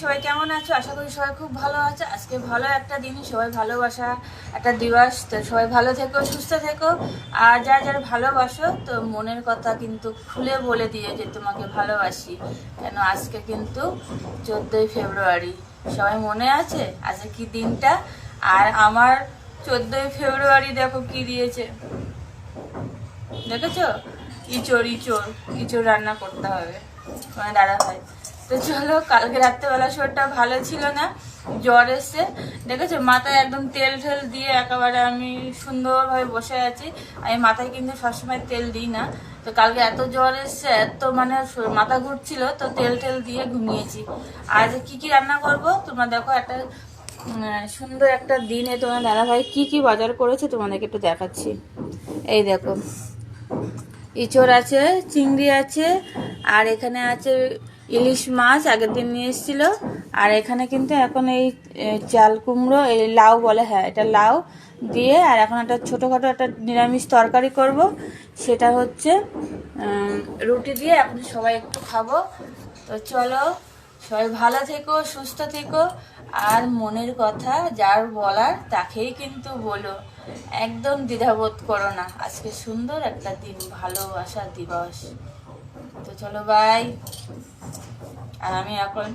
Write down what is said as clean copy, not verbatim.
সবাই কেমন আছো? আশা করি সবাই খুব ভালো আছে। আজকে ভালো একটা দিন, সবাই ভালোবাসা একটা দিবস। তো সবাই ভালো থেকো, সুস্থ থেকো। আর যারা যারা ভালোবাসো তো মনের কথা কিন্তু খুলে বলে দিয়ে যে তোমাকে ভালোবাসি। কেন আজকে কিন্তু 14ই ফেব্রুয়ারি, সবাই মনে আছে আজকে কি দিনটা? আর আমার 14ই ফেব্রুয়ারি দেখো কি দিয়েছে, দেখেছো? ইঁচড় ইঁচড় ইঁচড় রান্না করতে হবে তোমার দাদা ভাই। তো চলো, কালকে রাত্রেবেলা শরীরটা ভালো ছিল না, জ্বর এসছে। দেখেছো মাথায় একদম তেল ঠেল দিয়ে একেবারে আমি সুন্দরভাবে বসে আছি। আমি মাথায় কিন্তু সবসময় তেল দিই না। তো কালকে এত জ্বর এসছে, এত মানে মাথা ঘুরছিল, তো তেল টেল দিয়ে ঘুমিয়েছি। আজ কি কি রান্না করব তোমরা দেখো। একটা সুন্দর একটা দিনে তোমার দাদা ভাই কি কি বাজার করেছে তোমাদেরকে একটু দেখাচ্ছি। এই দেখো, ইঁচড় আছে, চিংড়ি আছে, আর এখানে আছে ইলিশ মাছ, আগের দিন নিয়ে এসেছিল। আর এখানে কিন্তু এখন এই চাল কুমড়ো, এই লাউ বলে, হ্যাঁ এটা লাউ দিয়ে। আর এখন একটা ছোটোখাটো একটা নিরামিষ তরকারি করব, সেটা হচ্ছে রুটি দিয়ে। এখন সবাই একটু খাবো। তো চলো, সবাই ভালো থেকো, সুস্থ থেকো। আর মনের কথা যার বলার তাকেই কিন্তু বলো, একদম দ্বিধাবোধ করো না। আজকে সুন্দর একটা দিন, ভালোবাসা দিবস। তো চলো, বাই। আর আমি এখন